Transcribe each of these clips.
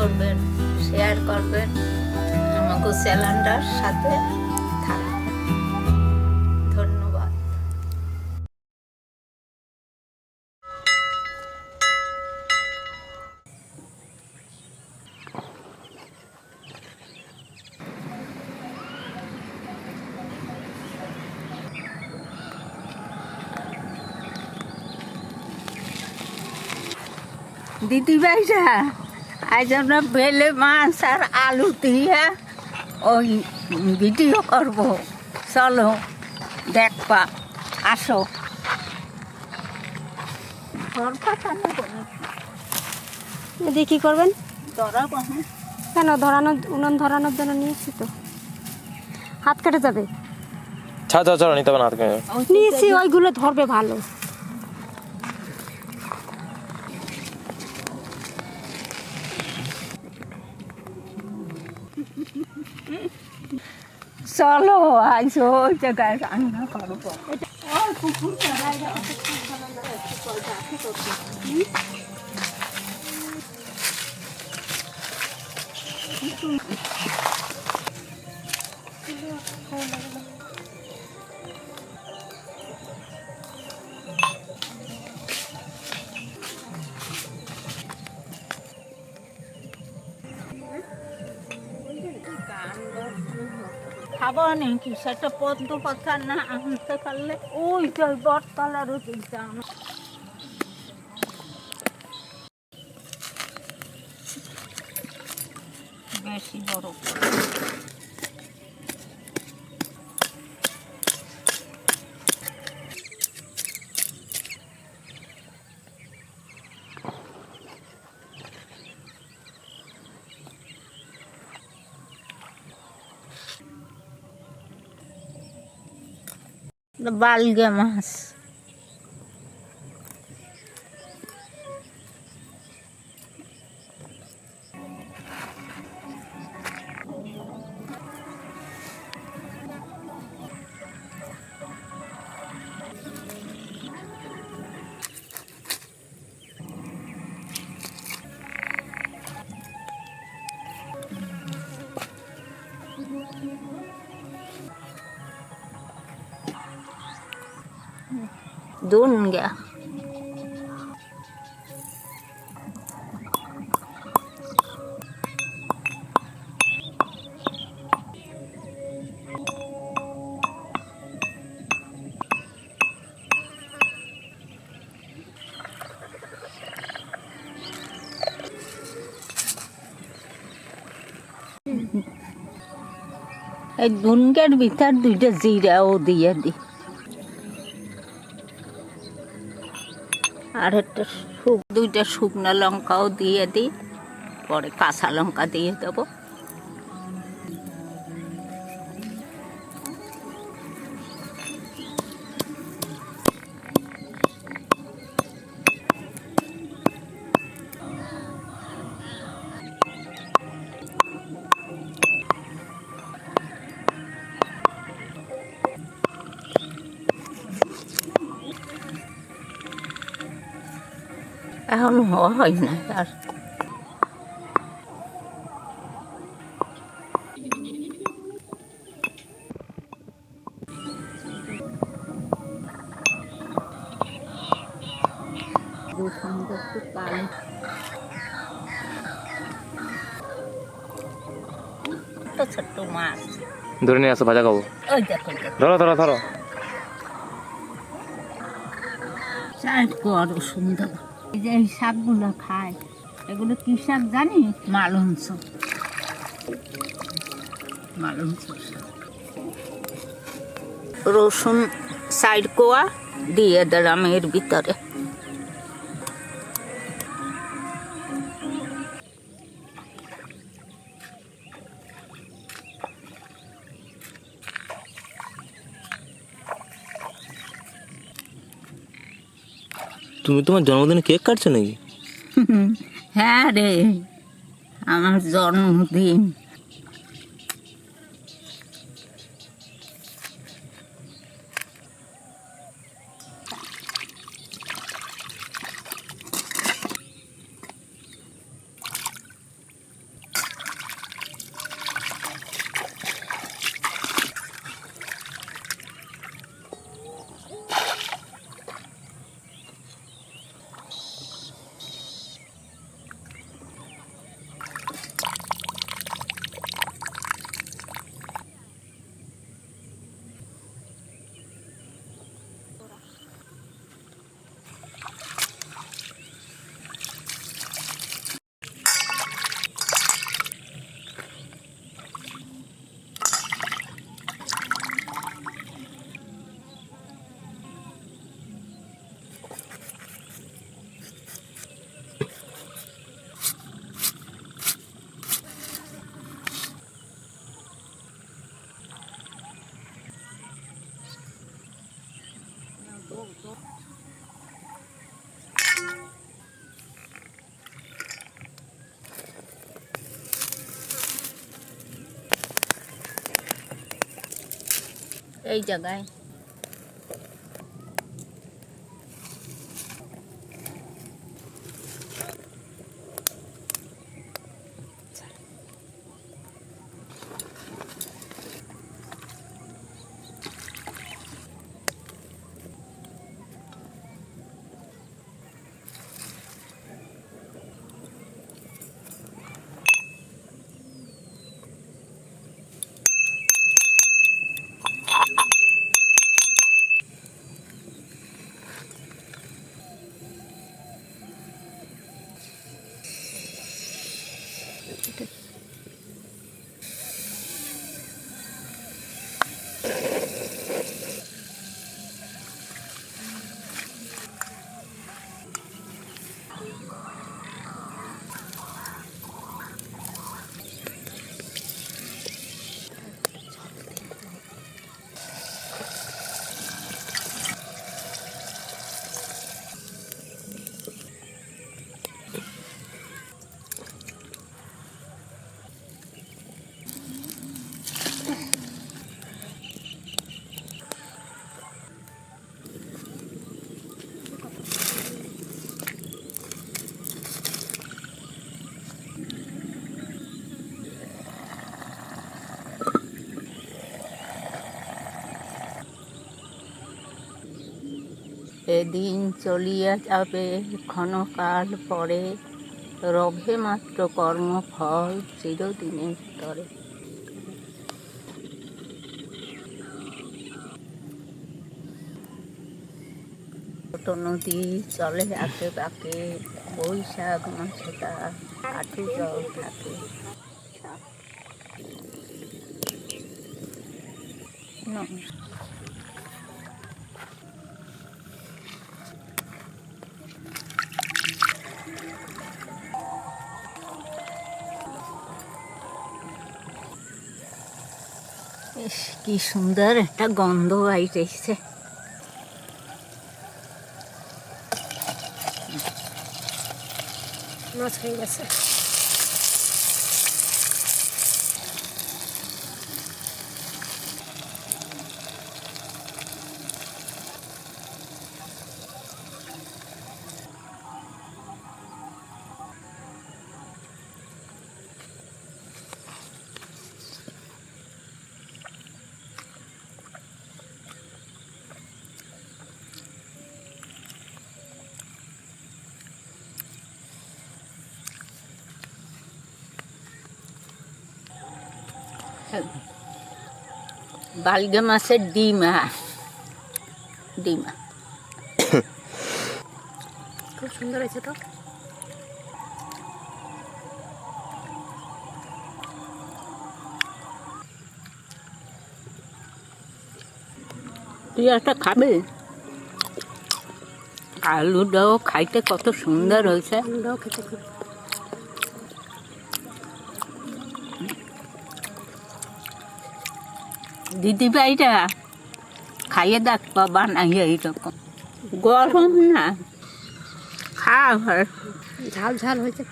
করবেন, শেয়ার করবেন, আমাকে চ্যানেলটার সাথে থাকবেন। ধন্যবাদ। দিদি ভাইরা, আজ আমরা বেলে মাছ আর আলু দিয়ে ওই ভিডিও করব, চলো দেখবা, আসো। দিয়ে কী করবেন? ধরাবো। কেন উনুন ধরানোর জন্য নিয়েছি তো, হাত কেটে যাবে। ছাড়া নিতে হবে না, হাত কেটে নিয়েছি, ওইগুলো ধরবে ভালো। চলো আজ ওই জায়গায় রান্না করবো। খাবো নাকি সেটা পদ্ম পাতা না আনতে পারলে ওই যে বটতলার ওদিকটা বেশি বড় বালগে মাছ। धुन गया। ধুনকের ভিতর দুইটা জিরাও দিয়ে দি, আর একটা দুইটা শুকনো লঙ্কাও দিয়ে দিই, পরে কাঁচা লঙ্কা দিয়ে দেবো। এখন হয় না আর ছোট্ট মাছ ধরে নিয়ে আসো, ভাজা খাবো। ওই দেখো ধরো আরো সুন্দর। এই যে এই শাকগুলো খায়, এগুলো কি শাক জানি? মালঞ্চ রসুন সাইড কোয়া দিয়ে দিলাম এর ভিতরে। তুমি তোমার জন্মদিনে কেক কাটছো নাকি? হ্যাঁ রে, আমার জন্মদিন। এই জায়গায়। এদিন চলিয়া যাবে ক্ষণকাল পরে, রবে মাত্র কর্মফল চিরদিনের তরে। ছোট নদী চলে আঁকে বাঁকে, বৈশাখ মাসে তার হাঁটু জল থাকে। ইস, কি সুন্দর একটা গন্ধ বাইরেছে। মাছ হয়ে গেছে। বালগা মাছের ডিমা, খুব সুন্দর হয়েছে তো। তুই একটা খাবে? আলুটাও খাইতে কত সুন্দর হয়েছে। আলুটাও খেতে খুব দিদি ভাইরা খাইয়ে দেখ বানাইয়ে এইরকম গরম না, খাওয়া ঝাল ঝাল হয়েছে।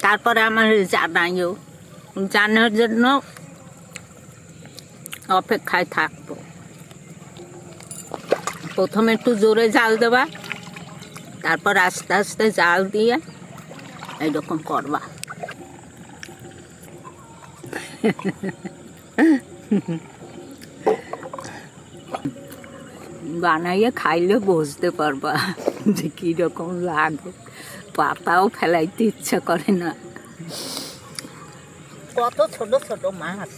তারপরে আমার জানাইও, জানার জন্য অপেক্ষায় থাকবো। প্রথমে একটু জোরে জাল দেবা, তারপর আস্তে আস্তে জাল দিয়ে এইরকম করবা। বানাইয়ে খাইলে বুঝতে পারবা যে কীরকম লাগে। পাতাও ফেলাইতে ইচ্ছা করে না। কত ছোট ছোট মাছ।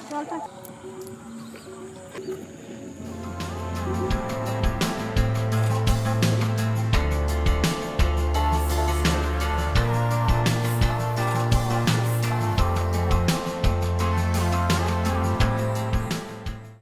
জলটা